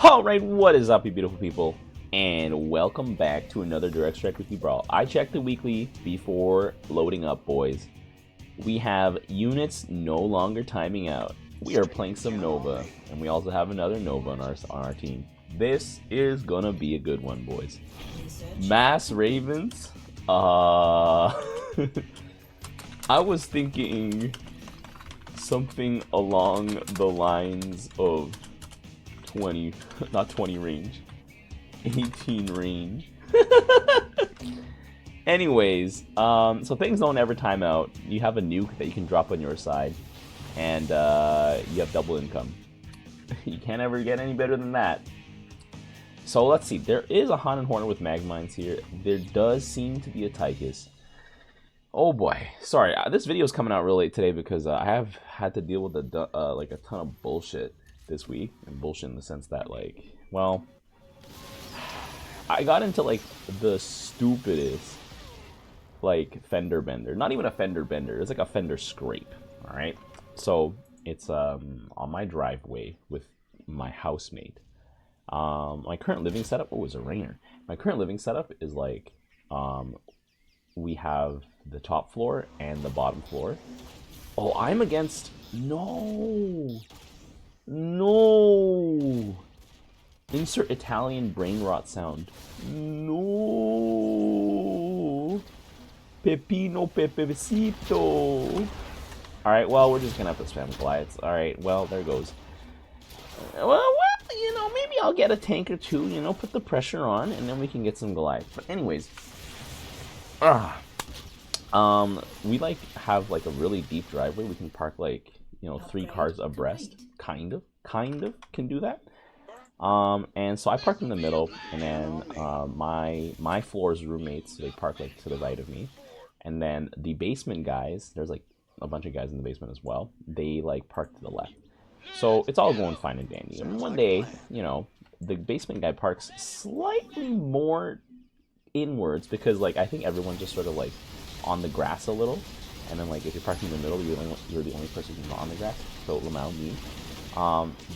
Alright, what is up, you beautiful people? And welcome back to another Direct Strike Weekly Brawl. I checked the weekly before loading up, boys. We have units no longer timing out. We are playing some Nova, and we also have another Nova on our team. This is gonna be a good one, boys. Mass Ravens? I was thinking something along the lines of 20, not 20 range, 18 range. Anyways, so things don't ever time out. You have a nuke that you can drop on your side, and you have double income. You can't ever get any better than that. So let's see, there is a Haunted Hornet with Magmines here. There does seem to be a Tychus. Oh boy, sorry, this video is coming out real late today because I have had to deal with like a ton of bullshit this week, and bullshit in the sense that, like, well, I got into like the stupidest like fender bender. Not even a fender bender, it's like a fender scrape. All right, so it's on my driveway with my housemate. My current living setup, oh, it was a rainer. My current living setup is like we have the top floor and the bottom floor. Oh, I'm against, no, insert Italian brain rot sound. No, Pepino Pepecito. Alright, well, we're just gonna have to spam Goliaths. Alright, well, there goes. Well, you know, maybe I'll get a tank or two, you know, put the pressure on, and then we can get some Goliaths. But anyways, we like have like a really deep driveway. We can park like, you know, 3 cars abreast, kind of can do that. And so I parked in the middle, and then my floor's roommates, they park like to the right of me, and then the basement guys, there's like a bunch of guys in the basement as well, they like park to the left. So it's all going fine and dandy. And one day, you know, the basement guy parks slightly more inwards because, like, I think everyone's just sort of like on the grass a little, and then like if you're parking in the middle, you're the only person who's not on the grass. So Lamau, me.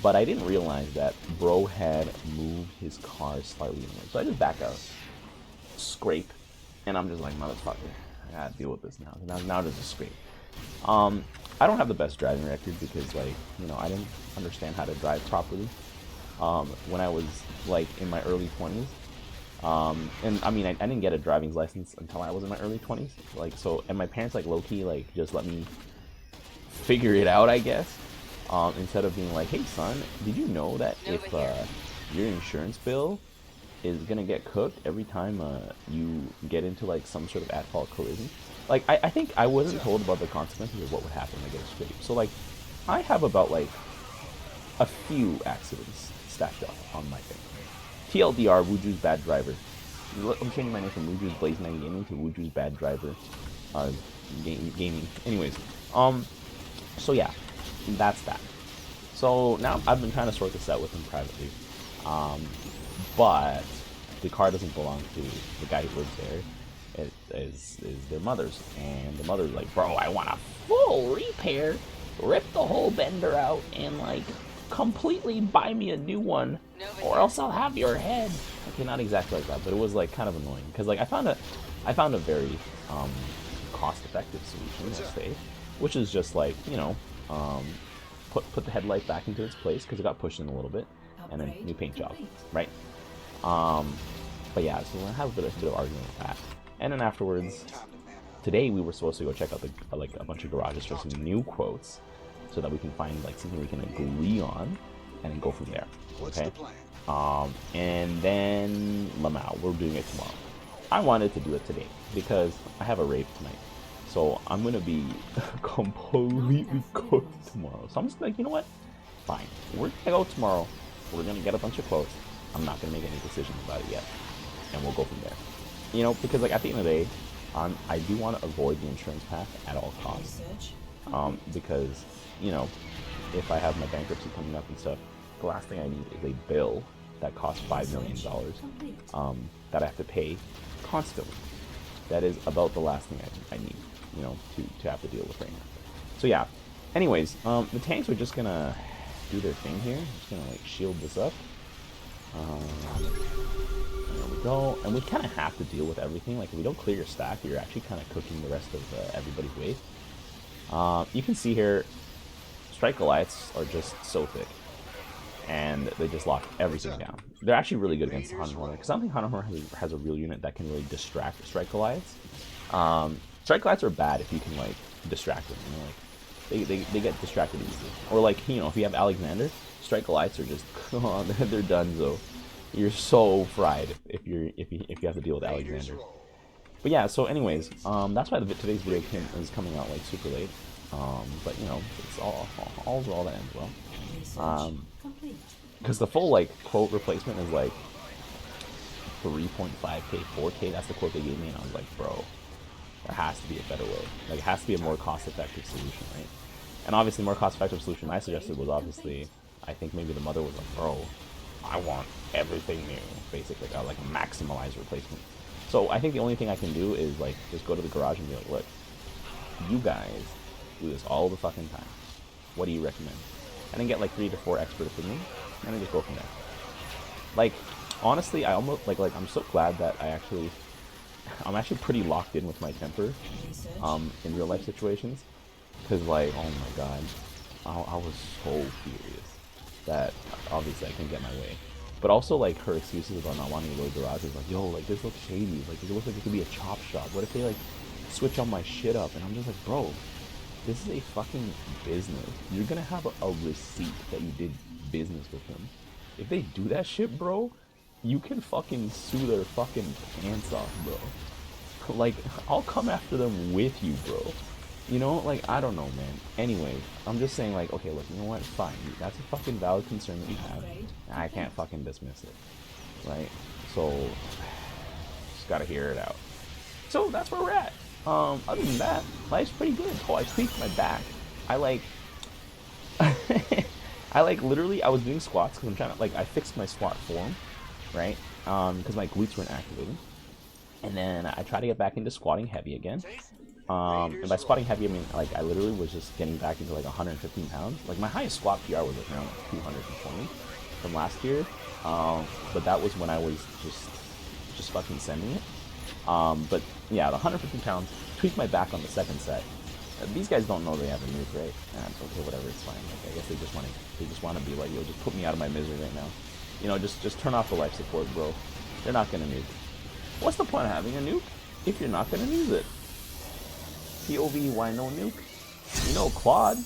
But I didn't realize that bro had moved his car slightly inward. So I just back out, scrape, and I'm just like, motherfucker, I gotta deal with this now. Now there's a scrape. I don't have the best driving record because, like, you know, I didn't understand how to drive properly when I was like in my early 20s. And I mean, I didn't get a driving license until I was in my early 20s. Like, so, and my parents like low-key like just let me figure it out, I guess. Instead of being like, hey son, did you know that if your insurance bill is gonna get cooked every time you get into like some sort of at-fault collision? Like, I think I wasn't told about the consequences of what would happen when I get a scrape. So like, I have about like a few accidents stacked up on my thing. TLDR, Wuju's bad driver. I'm changing my name from Wuju's Blaze 9 Gaming to Wuju's bad driver gaming. Anyways, so yeah, that's that. So now I've been trying to sort this out with him privately, but the car doesn't belong to the guy who lives there. It is their mother's, and the mother's like, bro, I want a full repair, rip the whole bender out, and like completely buy me a new one, or else I'll have your head. Okay, not exactly like that, but it was like kind of annoying because like I found a very cost-effective solution, let's say, which is just like, you know, put the headlight back into its place because it got pushed in a little bit, and then new paint job, right? But yeah, so we're gonna have a bit of argument with that. And then afterwards, today we were supposed to go check out like a bunch of garages for some new quotes, so that we can find like something we can agree on, and then go from there. Okay. And then Lamau, we're doing it tomorrow. I wanted to do it today because I have a rave tonight, so I'm gonna be completely cooked tomorrow. So I'm just like, you know what? Fine. We're gonna go tomorrow. We're gonna get a bunch of quotes. I'm not gonna make any decisions about it yet, and we'll go from there. You know, because like at the end of the day, I do want to avoid the insurance path at all costs. Because, you know, if I have my bankruptcy coming up and stuff, the last thing I need is a bill that costs $5 million that I have to pay constantly. That is about the last thing I need, you know, to have to deal with right now. So yeah. Anyways, the tanks are just gonna do their thing here. I'm just gonna like shield this up. There we go. And we kind of have to deal with everything. Like, if we don't clear your stack, you're actually kind of cooking the rest of everybody's wave. You can see here, Strike Goliaths are just so thick. And they just lock everything down. They're actually really good against Hunter Horner, because I don't think Hunter Horner has a real unit that can really distract Strike Goliaths. Strike Goliaths are bad if you can, like, distract them, you know, like, they get distracted easily. Or, like, you know, if you have Alexander, Strike Goliaths are just, they're done, so you're so fried if you have to deal with Alexander. But yeah, so anyways, that's why today's video is coming out, like, super late. But, you know, it's all's well that ends well. Because the full, like, quote replacement is, like, 3.5k, 4k, that's the quote they gave me, and I was like, bro, there has to be a better way. Like, it has to be a more cost-effective solution, right? And obviously, more cost-effective solution I suggested was obviously, I think maybe the mother was like, bro, I want everything new, basically, like a maximalized replacement. So I think the only thing I can do is, like, just go to the garage and be like, look, you guys do this all the fucking time. What do you recommend? And then get, like, 3 to 4 expert opinions, and then just go from there. Like, honestly, I almost, like I'm so glad that I'm actually pretty locked in with my temper, in real life situations. Because, like, oh my god, I was so furious that, obviously, I couldn't get my way. But also, like, her excuses about not wanting to go to the garage is like, yo, like, this looks shady. Like, it looks like it could be a chop shop. What if they, like, switch all my shit up? And I'm just like, bro, this is a fucking business. You're gonna have a receipt that you did business with them. If they do that shit, bro, you can fucking sue their fucking pants off, bro. Like, I'll come after them with you, bro. You know, like, I don't know, man. Anyway, I'm just saying, like, okay, look, you know what? Fine. That's a fucking valid concern that you have. I can't fucking dismiss it. Right? So, just gotta hear it out. So, that's where we're at. Other than that, life's pretty good. Oh, I tweaked my back. I, like... literally, I was doing squats because I'm trying to, like, I fixed my squat form, right? Because my glutes weren't activating. And then I tried to get back into squatting heavy again. And by squatting heavy, I mean, like, I literally was just getting back into, like, 115 pounds. Like, my highest squat PR was, like, around, like, 220 from last year. But that was when I was just fucking sending it. But, yeah, the 150 pounds, tweaked my back on the second set. These guys don't know they have a nuke, right? Okay, whatever, it's fine. Like, I guess they just want to be like, yo, just put me out of my misery right now. You know, just turn off the life support, bro. They're not gonna nuke. What's the point of having a nuke if you're not gonna use it? POV, why no nuke? You know, Claude,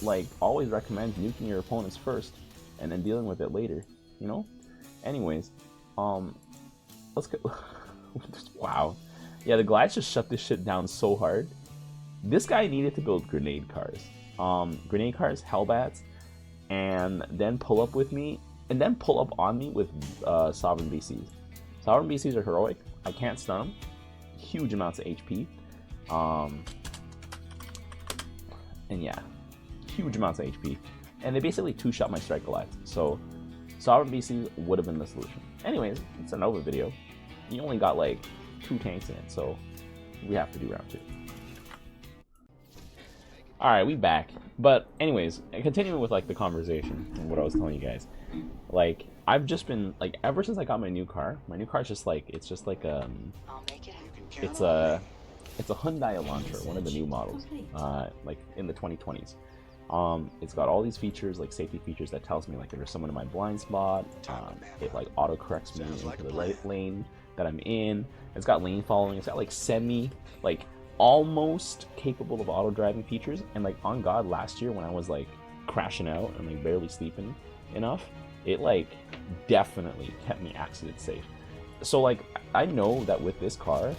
like, always recommends nuking your opponents first, and then dealing with it later, you know? Anyways, let's go. Wow. Yeah, the Goliaths just shut this shit down so hard. This guy needed to build grenade cars. Grenade cars, Hellbats, and then pull up with me, and then pull up on me with Sovereign BCs. Sovereign BCs are heroic. I can't stun them. Huge amounts of HP. And yeah, huge amounts of HP. And they basically two-shot my Strike Goliath. So, Sovereign BCs would have been the solution. Anyways, it's a Nova video. You only got like 2 tanks in it, so we have to do round 2. Alright, we back. But anyways, continuing with like the conversation and what I was telling you guys. Like, I've just been, like, ever since I got my new car's just like, it's a Hyundai Elantra, one of the new models, like in the 2020s. It's got all these features, like safety features that tells me like if there's someone in my blind spot. It like auto corrects me into the right lane that I'm in. It's got lane following. It's got like semi, like almost capable of auto driving features. And like on God, last year when I was like crashing out and like barely sleeping enough, it like definitely kept me accident safe. So like I know that with this car,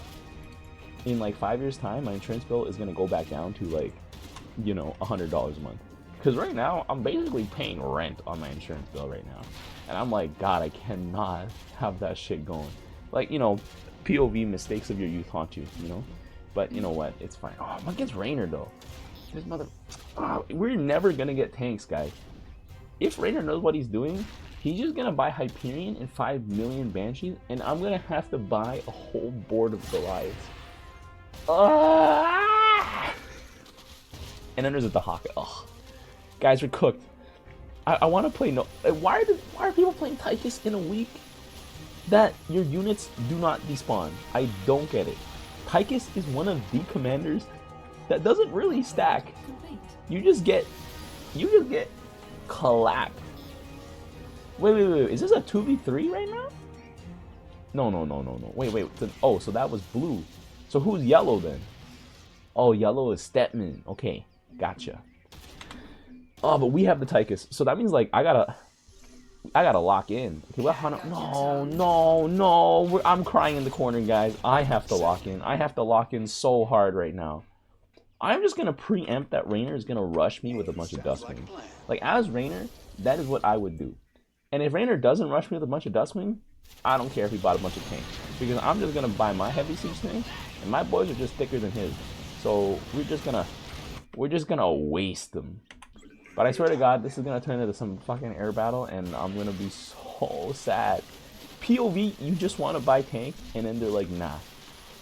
in like 5 years time, my insurance bill is gonna go back down to like, you know, $100 a month. Because right now I'm basically paying rent on my insurance bill right now, and I'm like, God, I cannot have that shit going. Like, you know, POV, mistakes of your youth haunt you, you know. But you know what? It's fine. Oh, I'm against Rainer though. This mother. Oh, we're never gonna get tanks, guys. If Rainer knows what he's doing, he's just gonna buy Hyperion and 5 million Banshees, and I'm gonna have to buy a whole board of Goliaths. And then there's a Dahaka. Ugh. Guys, we're cooked. I want to play no. Why are people playing Tychus in a week that your units do not despawn? I don't get it. Tychus is one of the commanders that doesn't really stack. You just get clapped. Wait. Is this a 2v3 right now? No. Wait. Oh, so that was blue. So who's yellow then? Oh, yellow is Stetman. Okay, gotcha. Oh, but we have the Tychus, so that means like I gotta lock in. Okay, well, no. I'm crying in the corner, guys. I have to lock in. I have to lock in so hard right now. I'm just gonna preempt that Raynor is gonna rush me with a bunch of Dustwing. Like as Raynor, that is what I would do. And if Raynor doesn't rush me with a bunch of Dustwing, I don't care if he bought a bunch of tanks, because I'm just gonna buy my heavy siege tank, and my boys are just thicker than his. So we're just gonna waste them. But I swear to God, this is gonna turn into some fucking air battle, and I'm gonna be so sad. POV, you just want to buy tank, and then they're like, nah.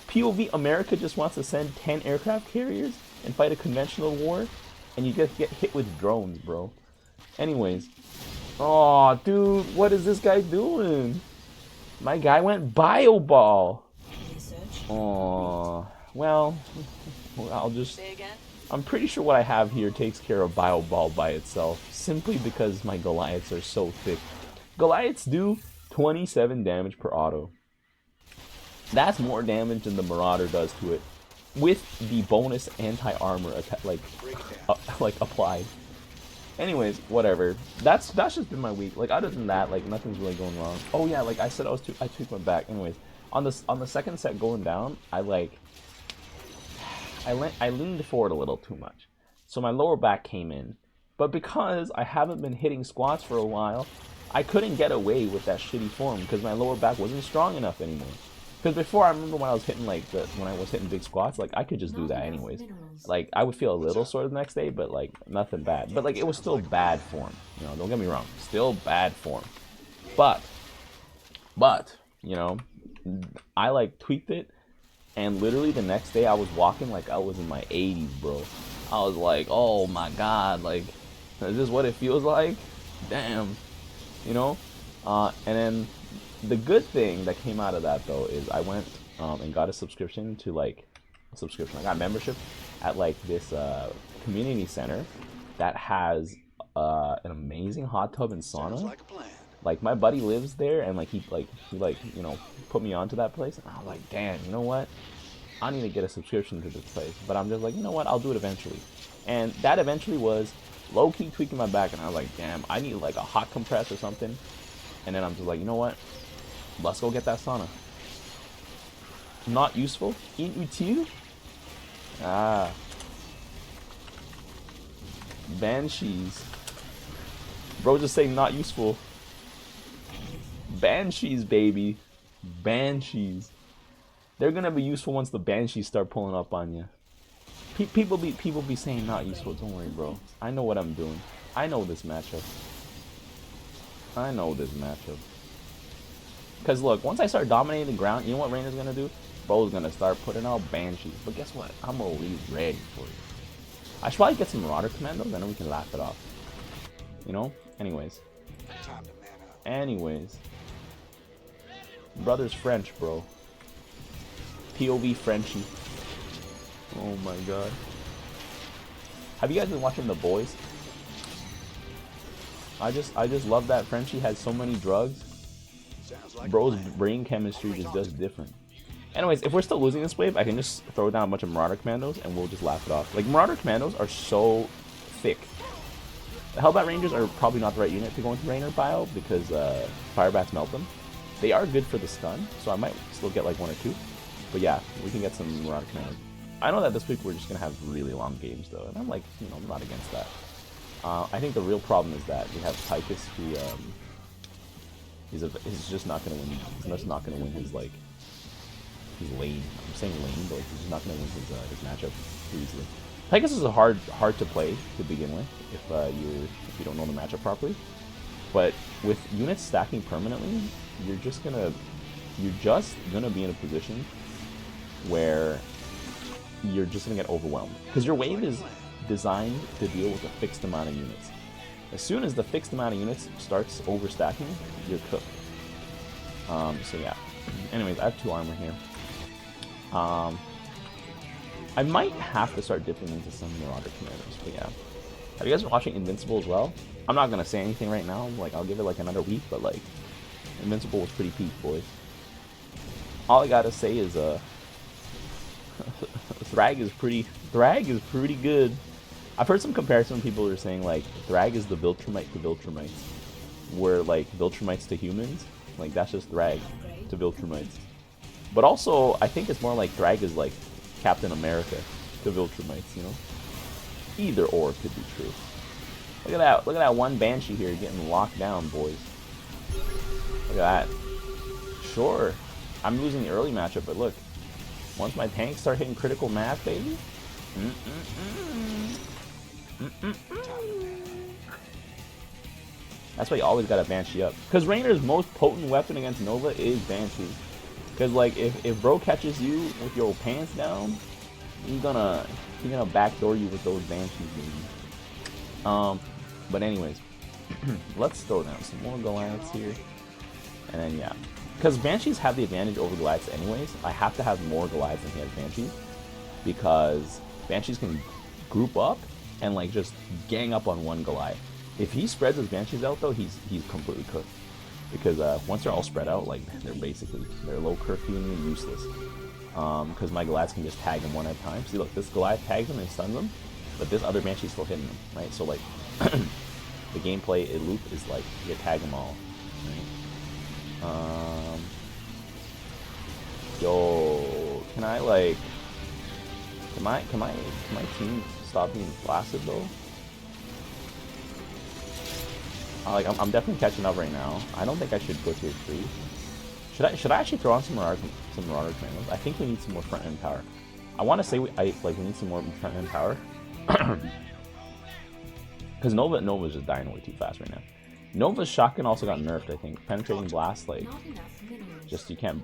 POV, America just wants to send 10 aircraft carriers and fight a conventional war, and you just get hit with drones, bro. Anyways, oh, dude, what is this guy doing? My guy went Bio Ball. Oh, well, I'm pretty sure what I have here takes care of Bio Ball by itself, simply because my Goliaths are so thick. Goliaths do 27 damage per auto. That's more damage than the Marauder does to it, with the bonus anti-armor like applied. Anyways, whatever. That's just been my week. Like other than that, like nothing's really going wrong. Oh yeah, like I said, I tweaked my back. Anyways, on the second set going down, I leaned forward a little too much, so my lower back came in. But because I haven't been hitting squats for a while, I couldn't get away with that shitty form because my lower back wasn't strong enough anymore. Because before, I remember when I was hitting when I was hitting big squats, like I could just do that anyways. Like I would feel a little sore the next day, but like nothing bad. But like it was still bad form. You know, don't get me wrong, still bad form. But you know, I like tweaked it, and literally the next day I was walking like I was in my 80s, bro. I was like, oh my god, like is this what it feels like? Damn, you know. And then the good thing that came out of that though is I went and got a subscription to I got membership at like this community center that has an amazing hot tub and sauna. Like my buddy lives there, and he you know, put me onto that place, and I was like, damn, you know what? I need to get a subscription to this place. But I'm just like, you know what? I'll do it eventually. And that eventually was low-key tweaking my back, and I was like, damn, I need like a hot compress or something. And then I'm just like, you know what? Let's go get that sauna. Not useful? Inutile? Ah. Banshees. Bro, just say not useful. Banshees, baby. Banshees. They're gonna be useful once the Banshees start pulling up on you. People be saying not useful. Don't worry, bro. I know what I'm doing. I know this matchup. Because look, once I start dominating the ground, you know what Raynor's gonna do? Bro's gonna start putting out Banshees. But guess what? I'm always ready for you. I should probably get some Marauder Commandos, and then we can laugh it off. You know? Anyways. Brother's French, bro. POV Frenchie. Oh my god. Have you guys been watching The Boys? I just love that Frenchie has so many drugs. Bro's brain chemistry just does different. Anyways, if we're still losing this wave, I can just throw down a bunch of Marauder Commandos and we'll just laugh it off. Like, Marauder Commandos are so thick. The Hellbat Rangers are probably not the right unit to go into Raynor Bio because Fire Bats melt them. They are good for the stun, so I might still get like 1 or 2. But yeah, we can get some Marauder Commandos. I know that this week we're just going to have really long games though, and I'm like, you know, I'm not against that. I think the real problem is that we have Tychus who he's just not going to win. He's just not going to win his like his lane. I'm saying lane, but he's just not going to win his matchup too easily. Tychus is a hard to play to begin with if you don't know the matchup properly. But with units stacking permanently, you're just gonna be in a position where you're just gonna get overwhelmed because your wave is designed to deal with a fixed amount of units. As soon as the fixed amount of units starts overstacking, you're cooked. So yeah. Anyways, I have 2 armor here. I might have to start dipping into some Marauder commanders, but yeah. Have you guys been watching Invincible as well? I'm not gonna say anything right now. Like, I'll give it like another week, but like, Invincible was pretty peak, boys. All I gotta say is, Thrag is pretty good. I've heard some comparison people are saying like Thrag is the Viltrumite to Viltrumites, where like Viltrumites to humans, like that's just Thrag to Viltrumites. But also, I think it's more like Thrag is like Captain America to Viltrumites, you know? Either or could be true. Look at that one Banshee here getting locked down, boys. Look at that. Sure, I'm losing the early matchup, but look, once my tanks start hitting critical math, baby. That's why you always gotta Banshee up. Because Rainer's most potent weapon against Nova is Banshee. Because like if bro catches you with your pants down, he's gonna backdoor you with those Banshees, baby. But anyways, let's throw down some more Goliaths here. And then yeah. Because Banshees have the advantage over Goliaths anyways, I have to have more Goliaths than he has Banshees. Because Banshees can group up and like just gang up on one Goliath. If he spreads his Banshees out though, he's completely cooked. Because once they're all spread out, like they're low curfew and useless. Because my Goliaths can just tag him one at a time. See, look, this Goliath tags him and stuns him, but this other Banshee's still hitting him, right? So like, the gameplay loop is like you tag them all. Right? Yo, can I like, can my team stop being blasted though? Like I'm definitely catching up right now. I don't think I should go tier 3. Should I actually throw on some Marauder commandos? I think we need some more front end power. I want to say we need some more front end power. Because Nova's just dying way too fast right now. Nova's shotgun also got nerfed, I think. Penetrating blast, like, just she can't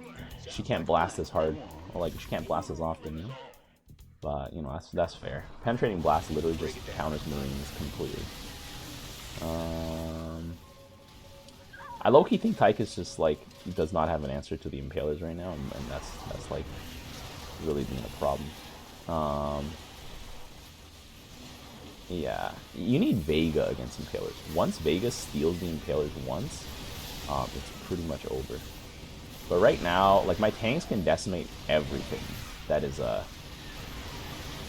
blast as hard, or like she can't blast as often, you know? But you know, that's fair. Penetrating blast literally just counters Marines completely. I low-key think Tychus just like does not have an answer to the Impalers right now, and that's like really being a problem. Yeah, you need Vega against Impalers. Once Vega steals the Impalers once, it's pretty much over. But right now, like my tanks can decimate everything that is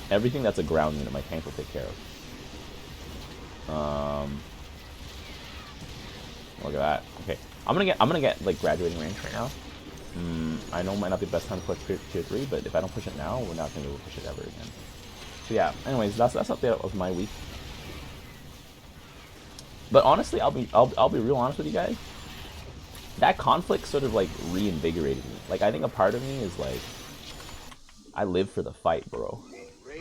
everything that's a ground unit. My tank will take care of. Look at that. Okay, I'm gonna get like graduating range right now. I know it might not be the best time to push tier 3, but if I don't push it now, we're not gonna be able to push it ever again. So yeah. Anyways, that's update of my week. But honestly, I'll be real honest with you guys. That conflict sort of like reinvigorated me. Like I think a part of me is like, I live for the fight, bro.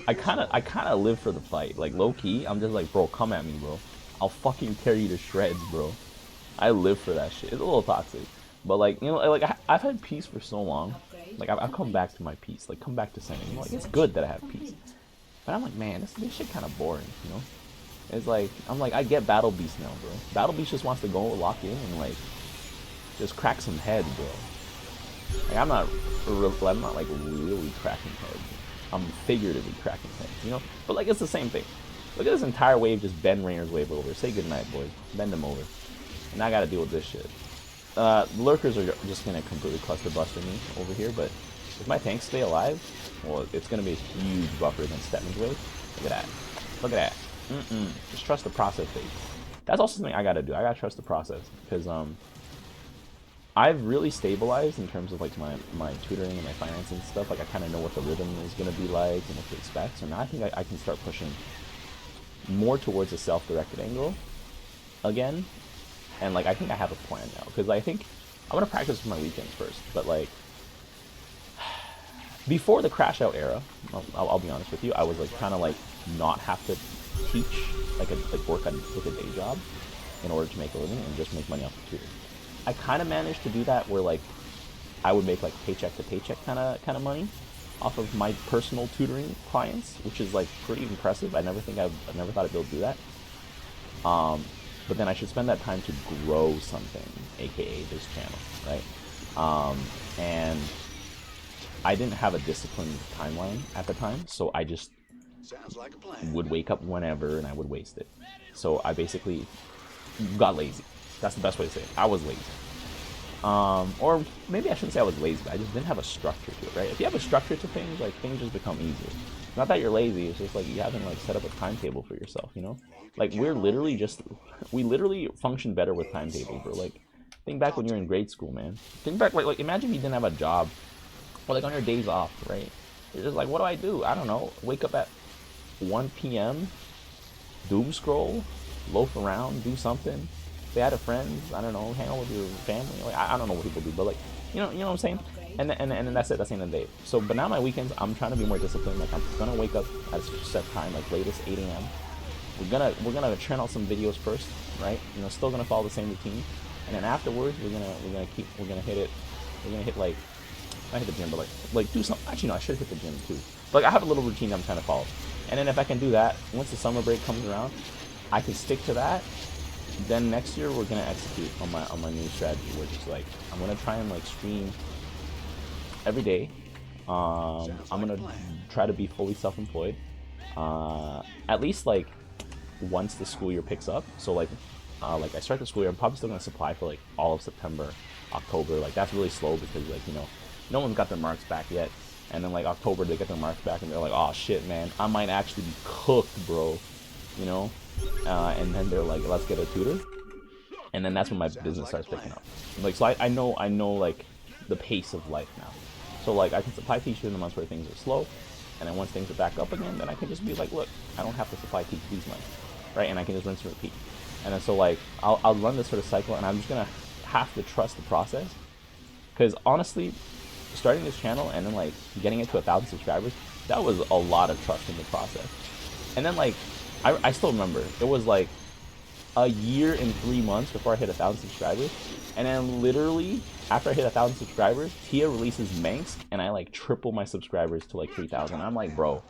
I kind of live for the fight. Like low key, I'm just like, bro, come at me, bro. I'll fucking tear you to shreds, bro. I live for that shit. It's a little toxic, but like, you know, like I've had peace for so long. Like I've come back to my peace. Like come back to Senate. You know, like it's good that I have peace. But I'm like, man, this shit kind of boring. You know, it's like I'm like I get Battle Beast now, bro. Battle Beast just wants to go lock in and like just crack some heads, bro. Like I'm not like really cracking heads. I'm figuratively cracking heads, you know. But like it's the same thing. Look at this entire wave, just bend Rainer's wave over. Say goodnight, boys. Bend them over. And I gotta deal with this shit. Lurkers are just gonna completely cluster buster me over here, but if my tanks stay alive, well, it's gonna be a huge buffer against Stepman's wave. Look at that. Look at that. Just trust the process, baby. That's also something I gotta do. I gotta trust the process, because I've really stabilized in terms of like my tutoring and my financing stuff. Like I kind of know what the rhythm is gonna be like and what to expect. So now I think I can start pushing more towards a self-directed angle again. And like I think I have a plan now, because I think I'm gonna practice for my weekends first. But like before the crash out era, I'll be honest with you, I was like trying to like not have to teach, like work with a day job in order to make a living and just make money off the tutor. I kind of managed to do that where like I would make like paycheck to paycheck kind of money off of my personal tutoring clients, which is like pretty impressive. I never thought I'd be able to do that. but then I should spend that time to grow something, aka this channel, right? And I didn't have a disciplined timeline at the time, so I just would wake up whenever and I would waste it. So I basically got lazy. That's the best way to say it. I was lazy. Or maybe I shouldn't say I was lazy, but I just didn't have a structure to it, right? If you have a structure to things, like, things just become easier. Not that you're lazy, it's just like you haven't like set up a timetable for yourself, you know? Like, we literally function better with timetables, bro. Like, think back when you were in grade school, man. Think back, like imagine you didn't have a job, or like on your days off, right? You're just like, what do? I don't know. Wake up at 1 p.m., doom scroll, loaf around, do something. Stay out of friends, I don't know, hang out with your family. Like, I don't know what people do, but like, you know what I'm saying? And then that's it. That's the end of the day. So, but now my weekends, I'm trying to be more disciplined. Like, I'm gonna wake up at a set time, like latest 8 a.m. We're gonna churn out some videos first, right? You know, still gonna follow the same routine, and then afterwards, we're gonna hit it. We're gonna hit like, I hit the gym, but like do something. Actually, no, I should hit the gym too. But like, I have a little routine I'm trying to follow, and then if I can do that, once the summer break comes around, I can stick to that. Then next year we're gonna execute on my new strategy, which is like, I'm gonna try and like stream every day. I'm gonna try to be fully self-employed, at least like once the school year picks up. So like I start the school year, I'm probably still gonna supply for like all of September, October. Like, that's really slow because, like, you know, no one's got their marks back yet. And then like October they get their marks back and they're like, oh shit, man, I might actually be cooked, bro, you know. And then they're like, let's get a tutor, and then that's when my business starts picking up. Like, so I know like the pace of life now. So like, I can supply teachers in the months where things are slow, and then once things are back up again, then I can just be like, look, I don't have to supply teach these months, right? And I can just rinse and repeat. And then so like, I'll run this sort of cycle, and I'm just gonna have to trust the process, because honestly, starting this channel and then like getting it to 1,000 subscribers, that was a lot of trust in the process. And then like, I still remember, it was like a year and 3 months before I hit 1,000 subscribers, and then literally after I hit 1,000 subscribers, Tia releases Manx, and I like triple my subscribers to like 3,000. I'm like, bro,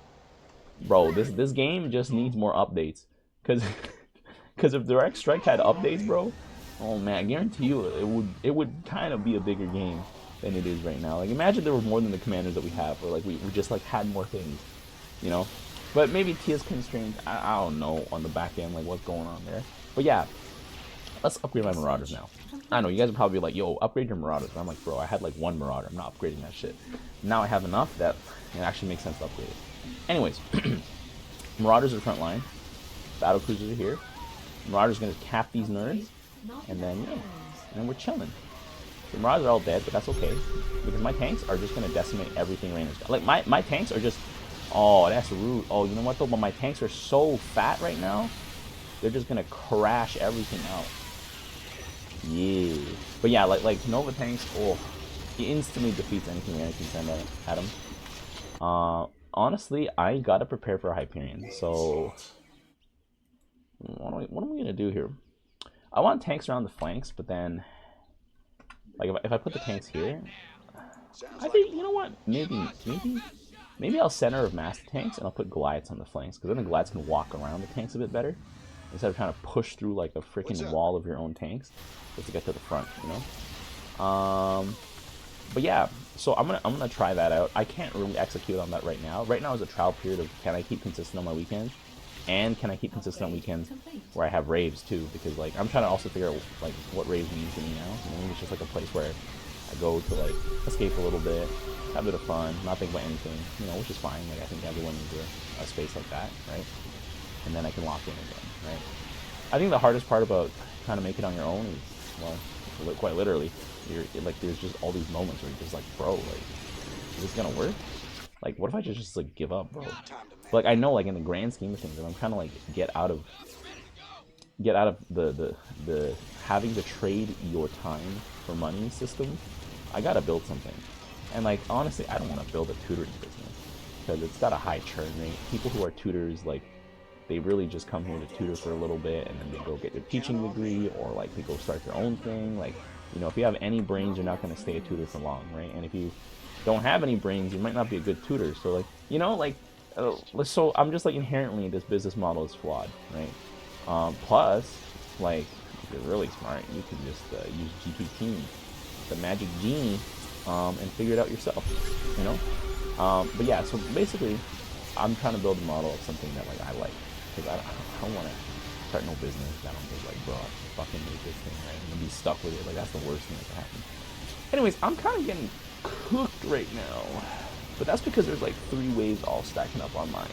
this game just needs more updates, because if Direct Strike had updates, bro, oh man, I guarantee you it would kind of be a bigger game than it is right now. Like, imagine there were more than the commanders that we have, or like we just like had more things, you know. But maybe Tia's constrained. I don't know on the back end, like, what's going on there. But yeah, let's upgrade my Marauders now. I know you guys are probably like, yo, upgrade your Marauders. But I'm like, bro, I had like 1 Marauder. I'm not upgrading that shit. Now I have enough that it actually makes sense to upgrade it. Anyways, Marauders are front line. Battle Cruisers are here. Marauders are gonna cap these nerds, and then yeah, and then we're chilling. The Marauders are all dead, but that's okay, because my tanks are just gonna decimate everything ranged. Like, my tanks are just, oh, that's rude. Oh, you know what though? But my tanks are so fat right now, they're just gonna crash everything out. Yeah. But yeah, like Nova tanks, oh, he instantly defeats anything I can send at him. Honestly, I gotta prepare for a Hyperion. So what am I gonna do here? I want tanks around the flanks, but then like if I put the tanks here, I think, you know what? Maybe I'll center of master tanks and I'll put Goliaths on the flanks, because then the Goliaths can walk around the tanks a bit better instead of trying to push through like a freaking wall of your own tanks just to get to the front, you know. But yeah, so I'm gonna try that out. I can't really execute on that right now. Right now is a trial period of, can I keep consistent on my weekends, and can I keep consistent on weekends where I have raves too, because like I'm trying to also figure out like what raves means to me now. You know, maybe it's just like a place where I go to like escape a little bit, have a bit of fun, not think about anything, you know, which is fine. Like, I think everyone needs a space like that, right? And then I can lock in again, right? I think the hardest part about trying to make it on your own is, well, quite literally, you're like, there's just all these moments where you're just like, bro, like, is this gonna work? Like, what if I just like give up, bro? But, like, I know, like, in the grand scheme of things, if I'm trying to like get out of the having to trade your time for money system, I gotta build something. And like, honestly, I don't want to build a tutoring business because it's got a high churn rate. People who are tutors, like, they really just come here to tutor for a little bit and then they go get their teaching degree, or like they go start their own thing. Like, you know, if you have any brains, you're not going to stay a tutor for long, right? And if you don't have any brains, you might not be a good tutor. So like, you know, like, so I'm just like, inherently this business model is flawed, right? Plus, like, if you're really smart, you could just use GPT, the magic genie, and figure it out yourself, you know? But yeah, so basically, I'm trying to build a model of something that like I like, because I don't want to start no business that I'm just like, bro, I fucking hate this thing, right? I'm gonna be stuck with it. Like, that's the worst thing that can happen. Anyways, I'm kind of getting cooked right now, but that's because there's like 3 waves all stacking up on mine.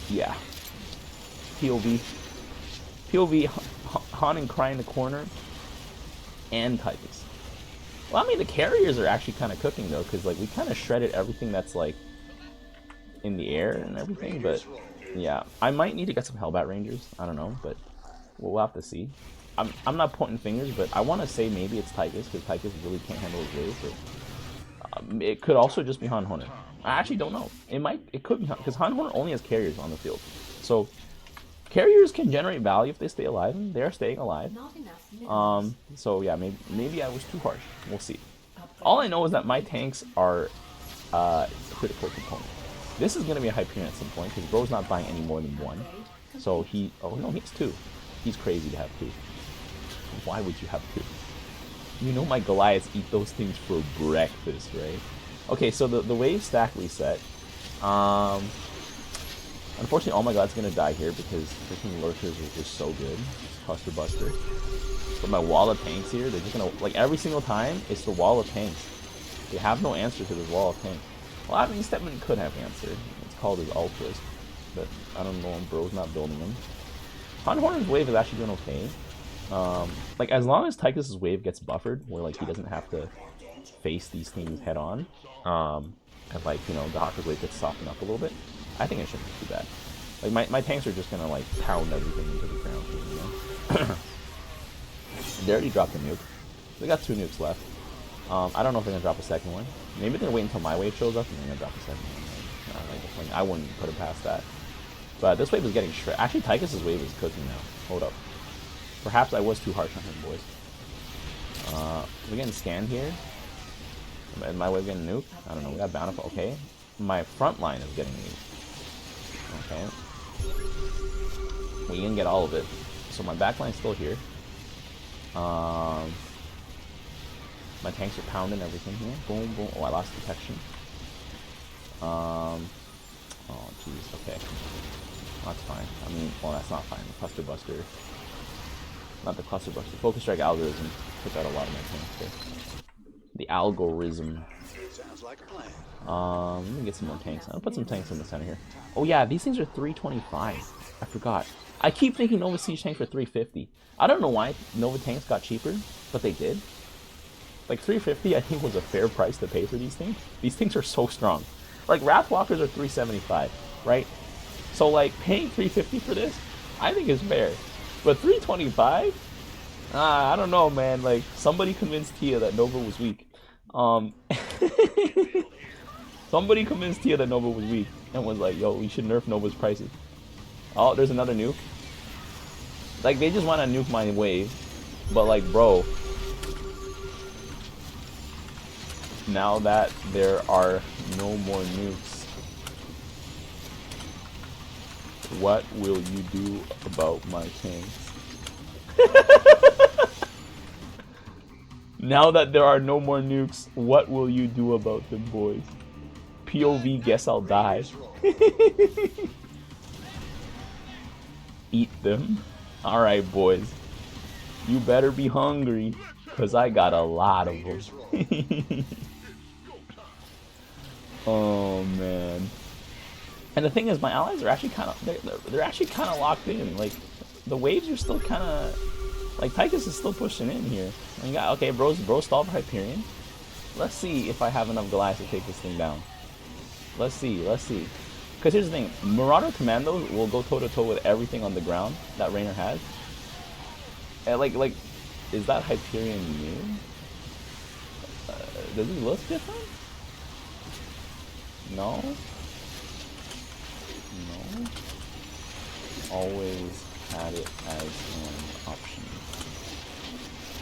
Yeah. POV, Han and Cry in the corner, and Typhus. Well, I mean, the carriers are actually kind of cooking though, because like we kind of shredded everything that's like in the air and everything, but yeah, I might need to get some Hellbat Rangers. I don't know, but we'll have to see. I'm not pointing fingers, but I want to say maybe it's Tychus, because Tychus really can't handle his wave. But it could also just be Han Horner. I actually don't know. It could be because Han Horner only has carriers on the field, so carriers can generate value if they stay alive, and they're staying alive. So yeah, maybe I was too harsh. We'll see. All I know is that my tanks are critical component. This is gonna be a Hyperion at some point because bro's not buying any more than 1. So oh no, he has 2. He's crazy to have 2. Why would you have 2? You know my Goliaths eat those things for breakfast, right? Okay, so the wave stack reset. Unfortunately, all my God's gonna die here because freaking lurkers are just so good. Cluster Buster. But my wall of tanks here, they're just gonna, like, every single time, it's the wall of tanks. They have no answer to this wall of tanks. Well, I mean, Stepman could have answer. It's called his Ultras. But I don't know, bro's not building them. Han Horner's wave is actually doing okay. Like, as long as Tychus' wave gets buffered, where, like, he doesn't have to face these things head on, and, like, you know, the Hawker's wave gets softened up a little bit, I think it shouldn't be too bad. Like, my tanks are just gonna, like, pound everything into the ground, you know? They already dropped a nuke. They got 2 nukes left. I don't know if they're gonna drop a second one. Maybe they're waiting until my wave shows up and they're gonna drop a second one. I wouldn't put it past that. But this wave is getting shredded. Actually, Tychus' wave is cooking now. Hold up. Perhaps I was too harsh on him, boys. We're getting scanned here. Is my wave getting nuked? I don't know. We got Bountiful. Okay. My front line is getting nuked. Okay. We can get all of it. So my back line's still here. My tanks are pounding everything here. Boom, boom. Oh, I lost detection. Oh, jeez. Okay. That's fine. I mean, well, that's not fine. The Cluster Buster. Not the Cluster Buster. Focus Strike algorithm took out a lot of my tanks there. The algorithm. Let me get some more tanks. I'll put some tanks in the center here. Oh yeah, these things are 325. I forgot. I keep thinking Nova Siege tanks were 350. I don't know why Nova tanks got cheaper, but they did. Like 350, I think was a fair price to pay for these things. These things are so strong. Like Wrathwalkers are 375, right? So like paying 350 for this, I think is fair. But 325? I don't know, man. Like somebody convinced Tia that Nova was weak. Somebody convinced Tia that Nova was weak and was like, yo, we should nerf Nova's prices. Oh, there's another nuke. Like, they just want to nuke my wave. But, like, bro. Now that there are no more nukes, what will you do about my tanks? Now that there are no more nukes, what will you do about them, boys? POV, guess I'll die. Eat them. Alright, boys. You better be hungry, because I got a lot of them. Oh, man. And the thing is, my allies are actually kind of... They're actually kind of locked in. Like, the waves are still kind of... Like, Tychus is still pushing in here. And you got, okay, bro stalled for Hyperion. Let's see if I have enough Goliath to take this thing down. Let's see, let's see. Because here's the thing, Marauder Commandos will go toe-to-toe with everything on the ground that Raynor has. And like, is that Hyperion new? Does he look different? No? No? Always had it as an option.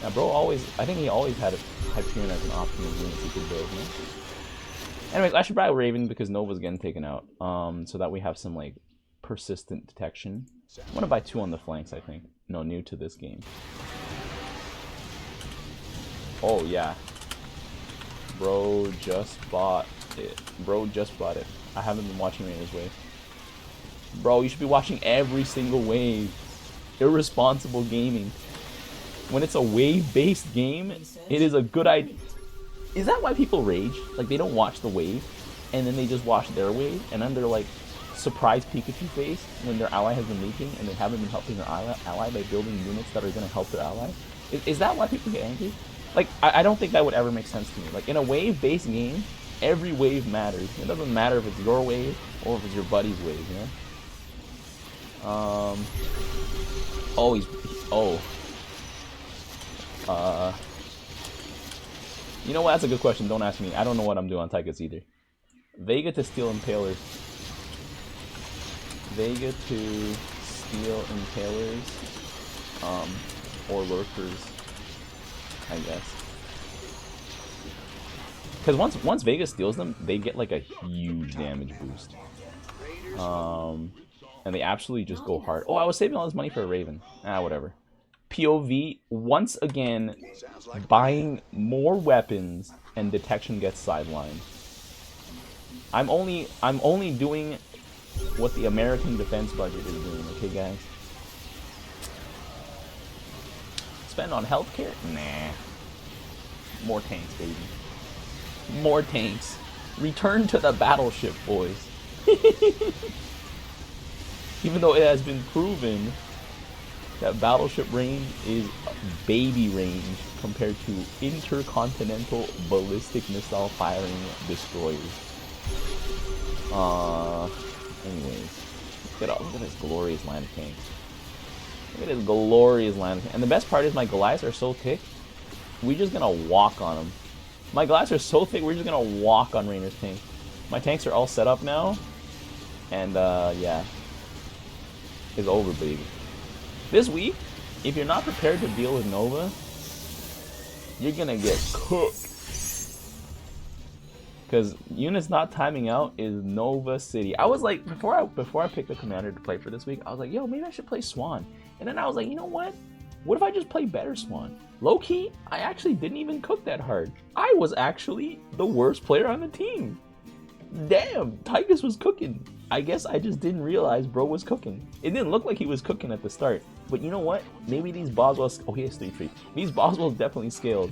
Yeah, bro always, I think he always had Hyperion as an option of units he could build, no? Anyways, I should buy Raven because Nova's getting taken out, so that we have some, like, persistent detection. I'm gonna buy 2 on the flanks, I think. No, new to this game. Oh yeah. Bro just bought it. Bro just bought it. I haven't been watching Raiders Wave. Bro, you should be watching every single wave. Irresponsible gaming. When it's a wave-based game, it is a good idea. Is that why people rage? Like, they don't watch the wave, and then they just watch their wave, and then they're like, surprise Pikachu face when their ally has been leaking, and they haven't been helping their ally by building units that are going to help their ally? Is that why people get angry? Like, I don't think that would ever make sense to me. Like, in a wave-based game, every wave matters. It doesn't matter if it's your wave, or if it's your buddy's wave, you know? You know what? That's a good question. Don't ask me. I don't know what I'm doing on Tychus either. Vega to steal Impalers. Vega to steal Impalers. Or Lurkers, I guess. Because once Vega steals them, they get like a huge damage boost. And they absolutely just go hard. Oh, I was saving all this money for a Raven. Ah, whatever. POV, once again, buying more weapons and detection gets sidelined. I'm only doing what the American defense budget is doing, okay guys? Spend on healthcare? Nah. More tanks, baby. More tanks. Return to the battleship, boys. Even though it has been proven that battleship range is baby range compared to intercontinental ballistic missile firing destroyers. Anyways, look at this glorious line of tanks. Look at this glorious line of tanks. And the best part is my Goliaths are so thick, we're just gonna walk on them. My Goliaths are so thick, we're just gonna walk on Rainer's tank. My tanks are all set up now, and yeah, it's over, baby. This week, if you're not prepared to deal with Nova, you're gonna get cooked. Because units not timing out is Nova City. I was like, before I picked a commander to play for this week, I was like, yo, maybe I should play Swan. And then I was like, you know what? What if I just play better Swan? Low-key, I actually didn't even cook that hard. I was actually the worst player on the team. Damn, Tychus was cooking. I guess I just didn't realize bro was cooking. It didn't look like he was cooking at the start. But you know what? Maybe these Boswells... Oh, he has 3-3. These Boswells definitely scaled.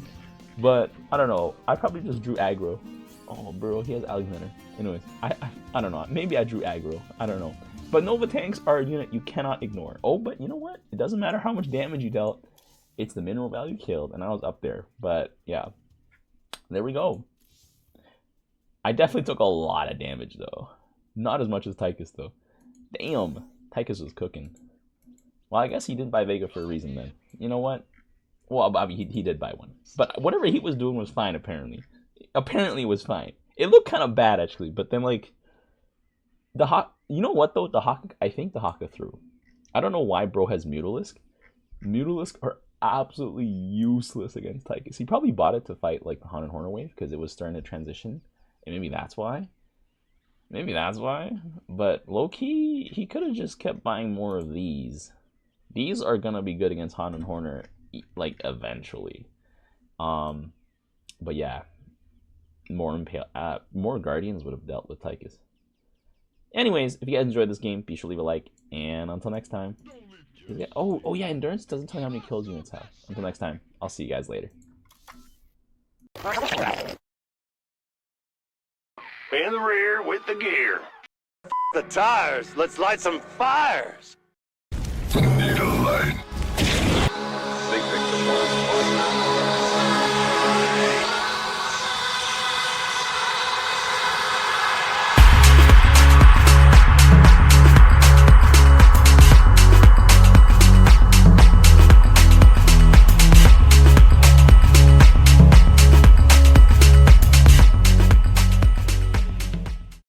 But, I don't know. I probably just drew aggro. Oh, bro, he has Alexander. Anyways, I don't know. Maybe I drew aggro. I don't know. But Nova tanks are a unit you cannot ignore. Oh, but you know what? It doesn't matter how much damage you dealt. It's the mineral value killed, and I was up there. But, yeah. There we go. I definitely took a lot of damage, though. Not as much as Tychus, though. Damn. Tychus was cooking. Well, I guess he did buy Vega for a reason, then. You know what? Well, I mean, he did buy one. But whatever he was doing was fine, apparently. Apparently it was fine. It looked kind of bad, actually. But then, like, the Hawk... You know what, though? The Hawk... I think the Hawk threw. I don't know why bro has Mutalisk. Mutalisk are absolutely useless against Tychus. He probably bought it to fight, like, the Haunted Horner wave, because it was starting to transition. And maybe that's why. Maybe that's why. But low-key, he could have just kept buying more of these. These are going to be good against Haunted Horner, like, eventually. But yeah. More Guardians would have dealt with Tychus. Anyways, if you guys enjoyed this game, be sure to leave a like. And until next time. Oh yeah, Endurance doesn't tell you how many kills units have. Until next time, I'll see you guys later. In the rear with the gear. The tires, let's light some fires. Need a light.